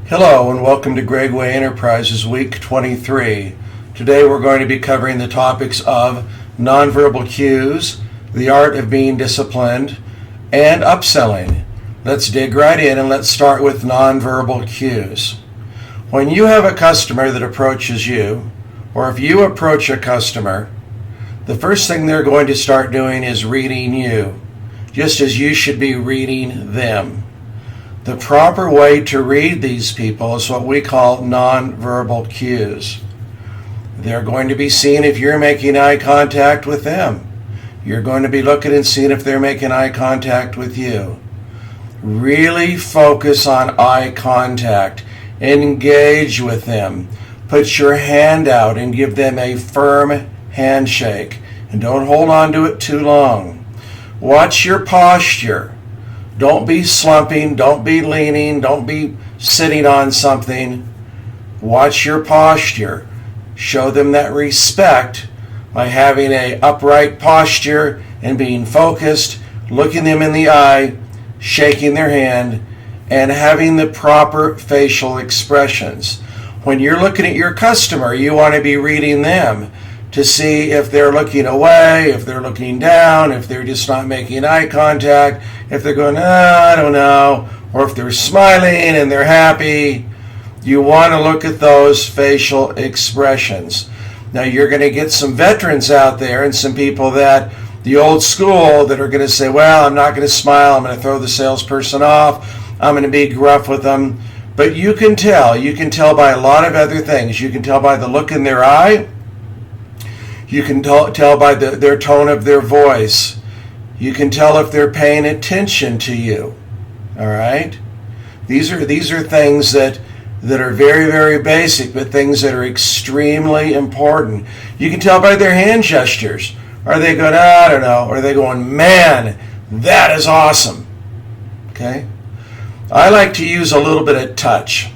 Hello and welcome to Gregway Enterprises Week 23. Today we're going to be covering the topics of nonverbal cues, the art of being disciplined, and upselling. Let's dig right in and let's start with nonverbal cues. When you have a customer that approaches you, or if you approach a customer, the first thing they're going to start doing is reading you, just as you should be reading them. The proper way to read these people is what we call nonverbal cues. They're going to be seeing if you're making eye contact with them. You're going to be looking and seeing if they're making eye contact with you. Really focus on eye contact. Engage with them. Put your hand out and give them a firm handshake. And don't hold on to it too long. Watch your posture. Don't be slumping, don't be leaning, don't be sitting on something. Watch your posture. Show them that respect by having an upright posture and being focused, looking them in the eye, shaking their hand, and having the proper facial expressions. When you're looking at your customer, you want to be reading them to see if they're looking away, if they're looking down, if they're just not making eye contact, if they're going, I don't know, or if they're smiling and they're happy. You want to look at those facial expressions. Now you're going to get some veterans out there and some people that the old school that are going to say, well, I'm not going to smile, I'm going to throw the salesperson off, I'm going to be gruff with them. But you can tell by a lot of other things. You can tell by the look in their eye. You can tell by their tone of their voice. You can tell if they're paying attention to you. All right? These are things that are very, very basic, but things that are extremely important. You can tell by their hand gestures. Are they going, I don't know, or are they going, man, that is awesome? Okay? I like to use a little bit of touch.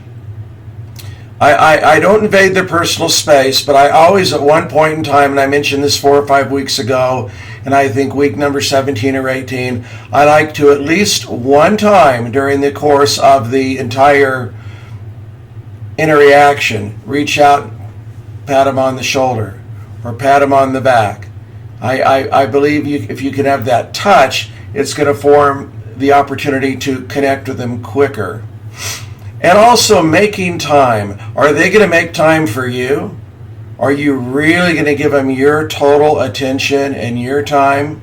I don't invade their personal space, but I always, at one point in time, and I mentioned this 4 or 5 weeks ago, and I think week number 17 or 18, I like to at least one time during the course of the entire interaction, reach out, pat them on the shoulder, or pat them on the back. I believe if you can have that touch, it's going to form the opportunity to connect with them quicker. And also making time. Are they going to make time for you? Are you really going to give them your total attention and your time?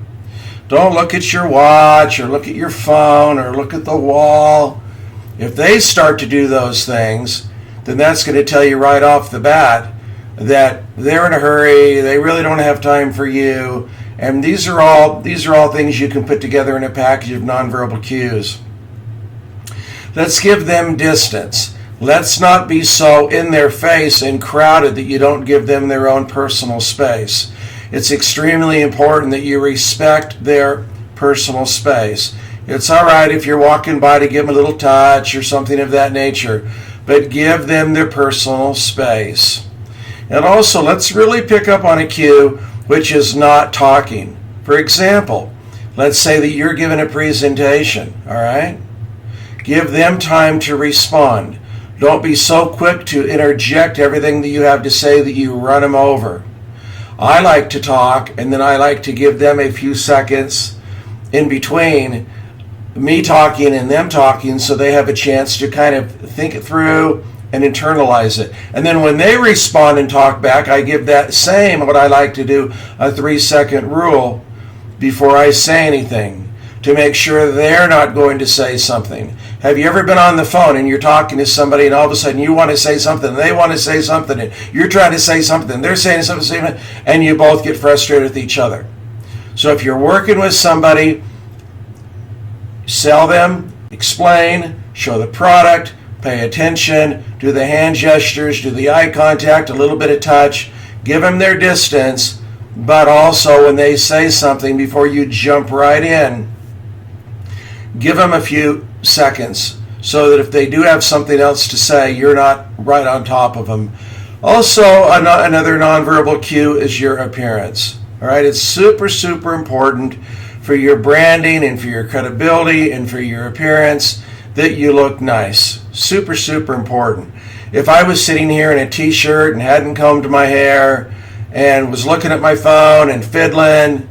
Don't look at your watch or look at your phone or look at the wall. If they start to do those things, then that's going to tell you right off the bat that they're in a hurry, they really don't have time for you. And these are all things you can put together in a package of nonverbal cues. Let's give them distance. Let's not be so in their face and crowded that you don't give them their own personal space. It's extremely important that you respect their personal space. It's all right if you're walking by to give them a little touch or something of that nature, but give them their personal space. And also, let's really pick up on a cue which is not talking. For example, let's say that you're giving a presentation, all right? Give them time to respond. Don't be so quick to interject everything that you have to say that you run them over. I like to talk, and then I like to give them a few seconds in between me talking and them talking so they have a chance to kind of think it through and internalize it. And then when they respond and talk back, I give that same, what I like to do, a 3-second rule before I say anything to make sure they're not going to say something. Have you ever been on the phone and you're talking to somebody and all of a sudden you want to say something, and they want to say something, and you're trying to say something, they're saying something, and you both get frustrated with each other? So if you're working with somebody, sell them, explain, show the product, pay attention, do the hand gestures, do the eye contact, a little bit of touch, give them their distance, but also when they say something, before you jump right in, give them a few seconds so that if they do have something else to say, you're not right on top of them. Also, another nonverbal cue is your appearance. All right, it's super, super important for your branding and for your credibility and for your appearance that you look nice. Super, super important. If I was sitting here in a t-shirt and hadn't combed my hair and was looking at my phone and fiddling,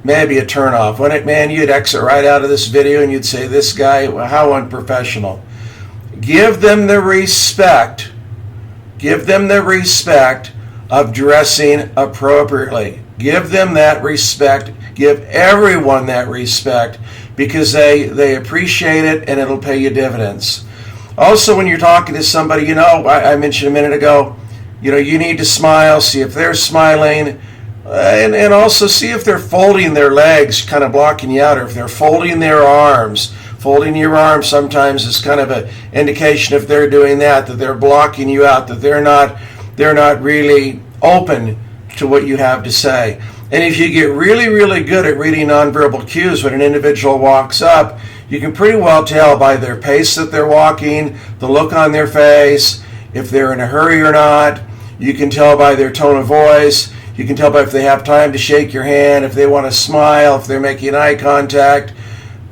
maybe a turnoff. Wouldn't it, man? You'd exit right out of this video and you'd say, this guy, well, how unprofessional. Give them the respect. Give them the respect of dressing appropriately. Give them that respect. Give everyone that respect because they appreciate it and it'll pay you dividends. Also, when you're talking to somebody, I mentioned a minute ago, you need to smile, see if they're smiling, and also see if they're folding their legs, kind of blocking you out, or if they're folding their arms. Folding your arms sometimes is kind of an indication if they're doing that they're blocking you out, that they're not really open to what you have to say. And if you get really, really good at reading nonverbal cues when an individual walks up, you can pretty well tell by their pace that they're walking, the look on their face, if they're in a hurry or not. You can tell by their tone of voice. You can tell by if they have time to shake your hand, if they want to smile, if they're making eye contact.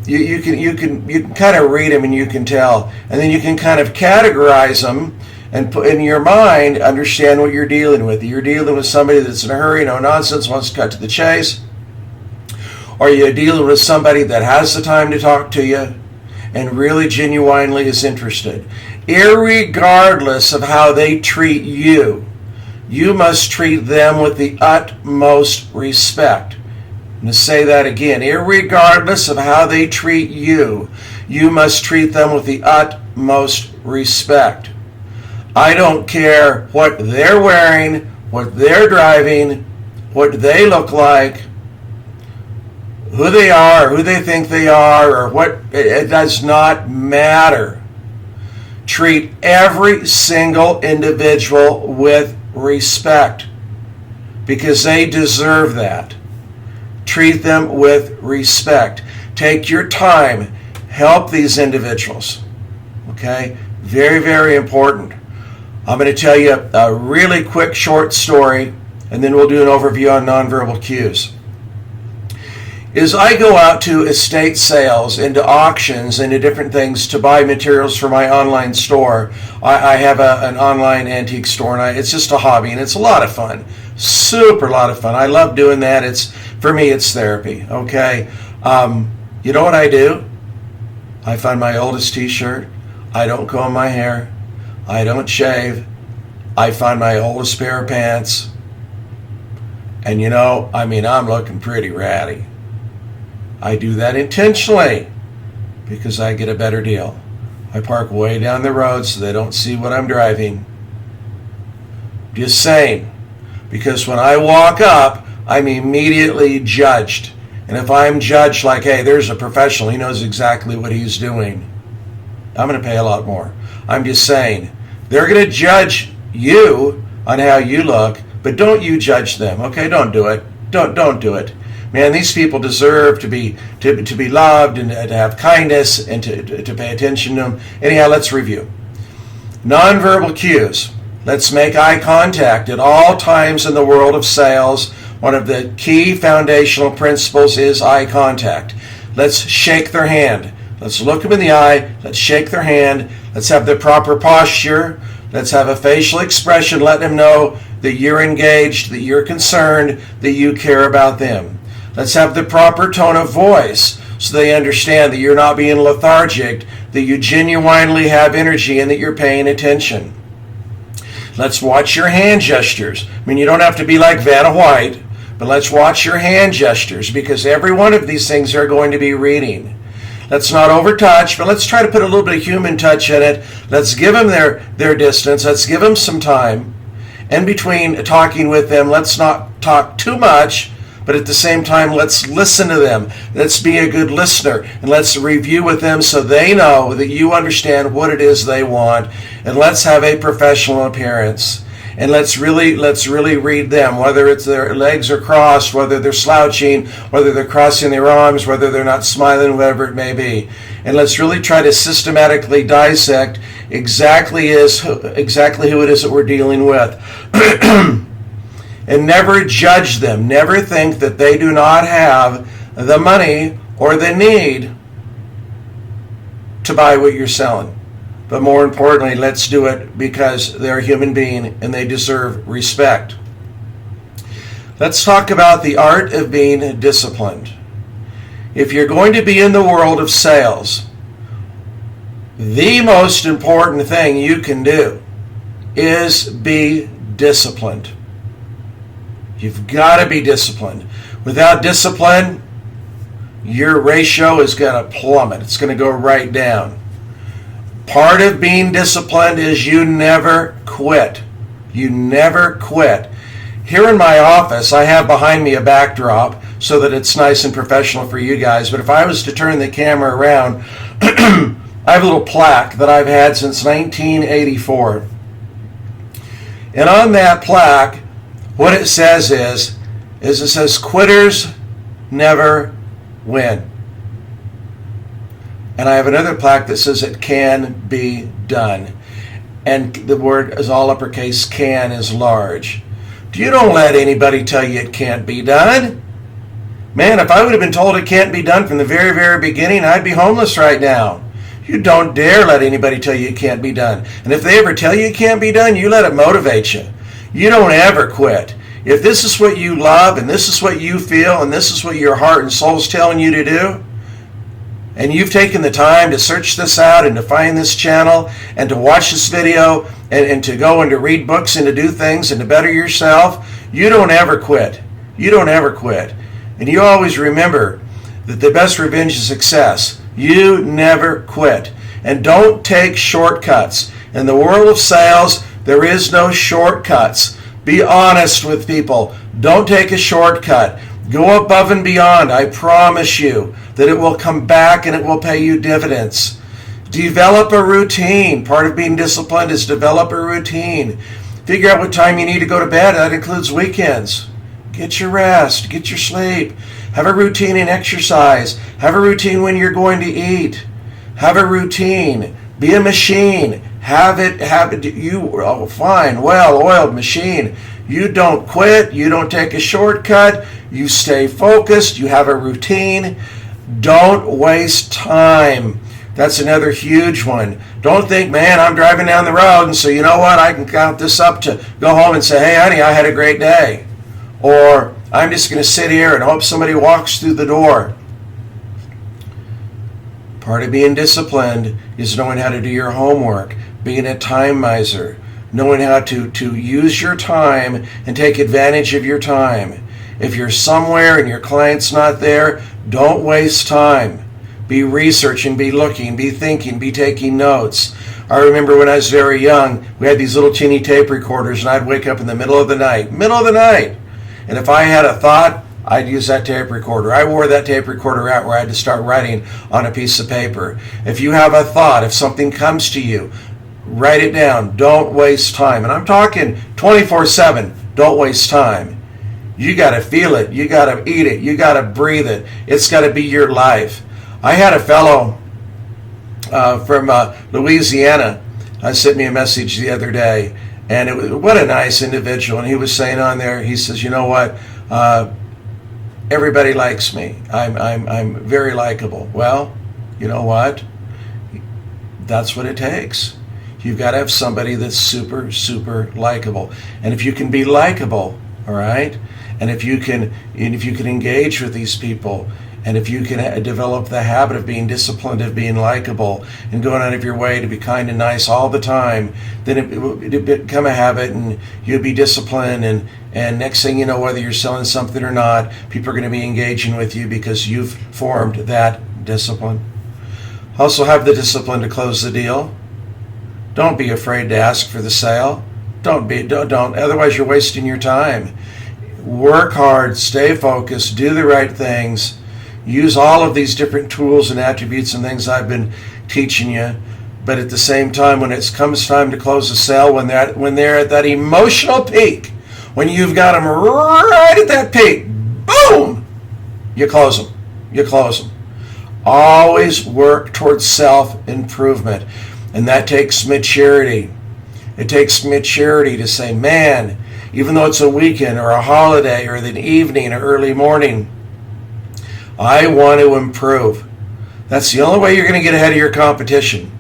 You can kind of read them and you can tell. And then you can kind of categorize them and put in your mind, understand what you're dealing with. You're dealing with somebody that's in a hurry, no nonsense, wants to cut to the chase. Or you're dealing with somebody that has the time to talk to you and really genuinely is interested. Irregardless of how they treat you, you must treat them with the utmost respect. I'm going to say that again. Irregardless of how they treat you, you must treat them with the utmost respect. I don't care what they're wearing, what they're driving, what they look like, who they are, who they think they are, or what. It does not matter. Treat every single individual with respect because they deserve that. Treat them with respect. Take your time. Help these individuals. Okay? Very, very important. I'm going to tell you a really quick short story, and then we'll do an overview on nonverbal cues. Is I go out to estate sales, into auctions, into different things to buy materials for my online store. I have an online antique store, and it's just a hobby, and it's a lot of fun. Super lot of fun. I love doing that. For me, it's therapy, okay? You know what I do? I find my oldest t-shirt. I don't comb my hair. I don't shave. I find my oldest pair of pants. And I'm looking pretty ratty. I do that intentionally because I get a better deal. I park way down the road so they don't see what I'm driving. Just saying. Because when I walk up, I'm immediately judged. And if I'm judged like, hey, there's a professional, he knows exactly what he's doing, I'm going to pay a lot more. I'm just saying. They're going to judge you on how you look, but don't you judge them, okay? Don't do it. Don't do it. Man, these people deserve to be loved and to have kindness and to pay attention to them. Anyhow, let's review. Nonverbal cues. Let's make eye contact at all times in the world of sales. One of the key foundational principles is eye contact. Let's shake their hand. Let's look them in the eye. Let's shake their hand. Let's have the proper posture. Let's have a facial expression letting them know that you're engaged, that you're concerned, that you care about them. Let's have the proper tone of voice so they understand that you're not being lethargic, that you genuinely have energy and that you're paying attention. Let's watch your hand gestures. I mean, you don't have to be like Vanna White, but let's watch your hand gestures because every one of these things are going to be reading. Let's not overtouch, but let's try to put a little bit of human touch in it. Let's give them their distance. Let's give them some time. In between talking with them, let's not talk too much, but at the same time, let's listen to them. Let's be a good listener, and let's review with them so they know that you understand what it is they want, and let's have a professional appearance. And let's really read them, whether it's their legs are crossed, whether they're slouching, whether they're crossing their arms, whether they're not smiling, whatever it may be. And let's really try to systematically dissect exactly who it is that we're dealing with. And never judge them. Never think that they do not have the money or the need to buy what you're selling. But more importantly, let's do it because they're a human being and they deserve respect. Let's talk about the art of being disciplined. If you're going to be in the world of sales, the most important thing you can do is be disciplined. You've got to be disciplined. Without discipline, your ratio is going to plummet. It's going to go right down. Part of being disciplined is you never quit. You never quit. Here in my office, I have behind me a backdrop so that it's nice and professional for you guys. But if I was to turn the camera around, I have a little plaque that I've had since 1984. And on that plaque, what it says is it says, quitters never win. And I have another plaque that says it can be done. And the word is all uppercase, can is large. You don't let anybody tell you it can't be done. Man, if I would have been told it can't be done from the very, very beginning, I'd be homeless right now. You don't dare let anybody tell you it can't be done. And if they ever tell you it can't be done, you let it motivate you. You don't ever quit. If this is what you love and this is what you feel and this is what your heart and soul is telling you to do, and you've taken the time to search this out and to find this channel and to watch this video and to go and to read books and to do things and to better yourself, you don't ever quit. You don't ever quit. And you always remember that the best revenge is success. You never quit. And don't take shortcuts. In the world of sales, there is no shortcuts. Be honest with people. Don't take a shortcut. Go above and beyond. I promise you that it will come back and it will pay you dividends. Develop a routine. Part of being disciplined is develop a routine. Figure out what time you need to go to bed. That includes weekends. Get your rest. Get your sleep. Have a routine in exercise. Have a routine when you're going to eat. Have a routine. Be a machine. Have it, fine, well-oiled machine. You don't quit. You don't take a shortcut. You stay focused. You have a routine. Don't waste time. That's another huge one. Don't think, man, I'm driving down the road, and so you know what? I can count this up to go home and say, hey, honey, I had a great day. Or I'm just going to sit here and hope somebody walks through the door. Part of being disciplined is knowing how to do your homework, being a time miser, knowing how to use your time and take advantage of your time. If you're somewhere and your client's not there, don't waste time. Be researching, be looking, be thinking, be taking notes. I remember when I was very young, we had these little teeny tape recorders, and I'd wake up in the middle of the night. And if I had a thought, I'd use that tape recorder. I wore that tape recorder out where I had to start writing on a piece of paper. If you have a thought, if something comes to you, write it down. Don't waste time. And I'm talking 24/7. Don't waste time. You got to feel it. You got to eat it. You got to breathe it. It's got to be your life. I had a fellow from Louisiana sent me a message the other day, and what a nice individual. And he was saying on there, he says, you know what? Everybody likes me. I'm very likable. Well, you know what? That's what it takes. You've got to have somebody that's super, super likable. And if you can be likable, all right, and if you can engage with these people, and if you can develop the habit of being disciplined, of being likable, and going out of your way to be kind and nice all the time, then it will become a habit, and you'll be disciplined, and next thing you know, whether you're selling something or not, people are going to be engaging with you because you've formed that discipline. Also have the discipline to close the deal. Don't be afraid to ask for the sale. Don't. Otherwise, you're wasting your time. Work hard, stay focused, do the right things. Use all of these different tools and attributes and things I've been teaching you. But at the same time, when it comes time to close a sale, when they're at that emotional peak, when you've got them right at that peak, boom, you close them. You close them. Always work towards self-improvement. And that takes maturity. It takes maturity to say, man, even though it's a weekend or a holiday or an evening or early morning, I want to improve. That's the only way you're going to get ahead of your competition,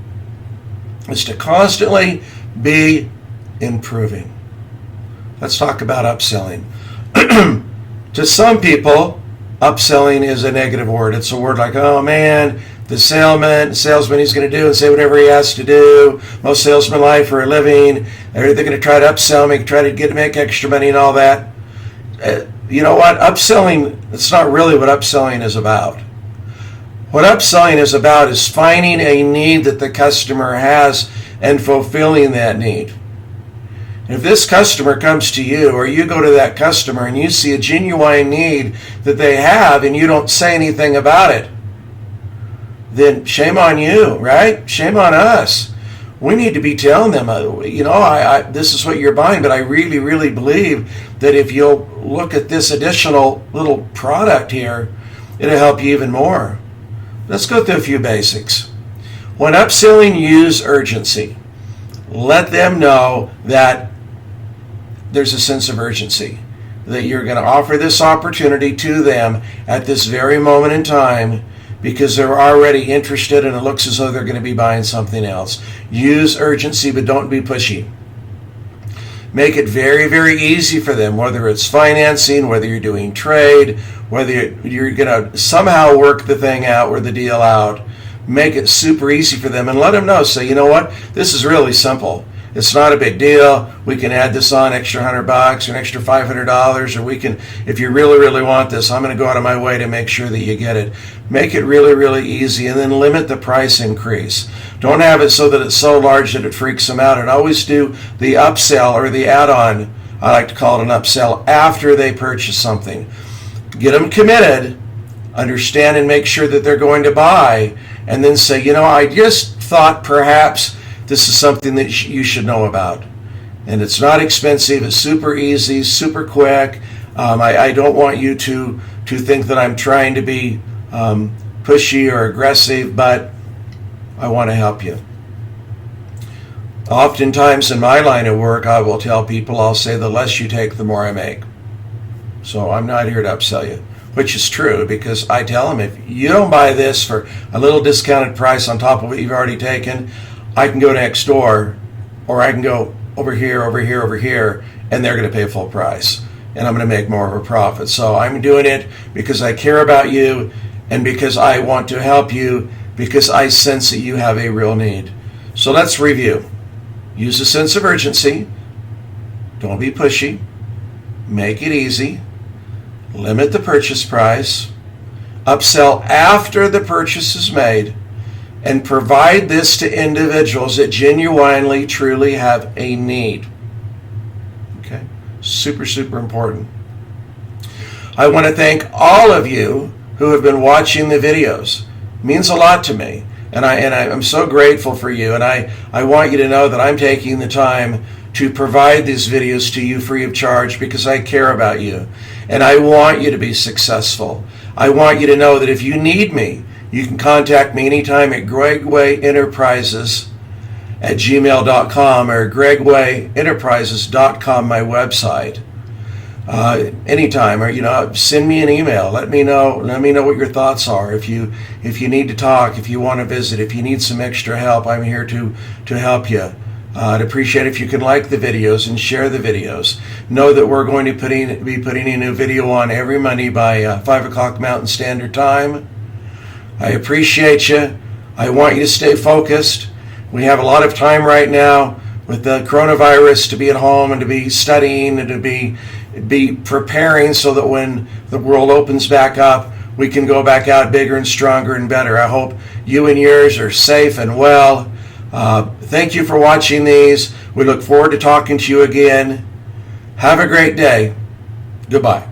is to constantly be improving. Let's talk about upselling. To some people, upselling is a negative word. It's a word like, oh man, the salesman, he's going to do and say whatever he has to do. Most salesmen lie for a living. They're going to try to upsell me, try to make extra money and all that. You know what? Upselling, it's not really what upselling is about. What upselling is about is finding a need that the customer has and fulfilling that need. If this customer comes to you, or you go to that customer and you see a genuine need that they have and you don't say anything about it, then shame on you, right? Shame on us. We need to be telling them, this is what you're buying, but I really, really believe that if you'll look at this additional little product here, it'll help you even more. Let's go through a few basics. When upselling, use urgency. Let them know that there's a sense of urgency, that you're going to offer this opportunity to them at this very moment in time because they're already interested and it looks as though they're going to be buying something else. Use urgency, but don't be pushy. Make it very, very easy for them, whether it's financing, whether you're doing trade, whether you're going to somehow work the thing out or the deal out. Make it super easy for them and let them know. Say, you know what? This is really simple. It's not a big deal. We can add this on extra $100 or an extra $500, or we can, if you really, really want this, I'm going to go out of my way to make sure that you get it. Make it really, really easy, and then limit the price increase. Don't have it so that it's so large that it freaks them out. And always do the upsell or the add-on, I like to call it an upsell, after they purchase something. Get them committed, understand and make sure that they're going to buy, and then say, I just thought perhaps this is something that you should know about. And it's not expensive, it's super easy, super quick. I don't want you to think that I'm trying to be pushy or aggressive, but I want to help you. Oftentimes in my line of work, I will tell people, I'll say, the less you take, the more I make. So I'm not here to upsell you, which is true, because I tell them, if you don't buy this for a little discounted price on top of what you've already taken, I can go next door, or I can go over here, and they're going to pay full price, and I'm going to make more of a profit. So I'm doing it because I care about you, and because I want to help you, because I sense that you have a real need. So let's review. Use a sense of urgency. Don't be pushy. Make it easy. Limit the purchase price. Upsell after the purchase is made. And provide this to individuals that genuinely, truly have a need. Okay? Super, super important. I want to thank all of you who have been watching the videos. It means a lot to me. And I'm so grateful for you. And I want you to know that I'm taking the time to provide these videos to you free of charge because I care about you. And I want you to be successful. I want you to know that if you need me, you can contact me anytime at gregwayenterprises@gmail.com or gregwayenterprises.com, my website. Anytime, or send me an email. Let me know what your thoughts are. If you need to talk, if you want to visit, if you need some extra help, I'm here to help you. I'd appreciate if you can like the videos and share the videos. Know that we're going to be putting a new video on every Monday by 5 o'clock Mountain Standard Time. I appreciate you. I want you to stay focused. We have a lot of time right now with the coronavirus to be at home and to be studying and to be preparing so that when the world opens back up, we can go back out bigger and stronger and better. I hope you and yours are safe and well. Thank you for watching these. We look forward to talking to you again. Have a great day. Goodbye.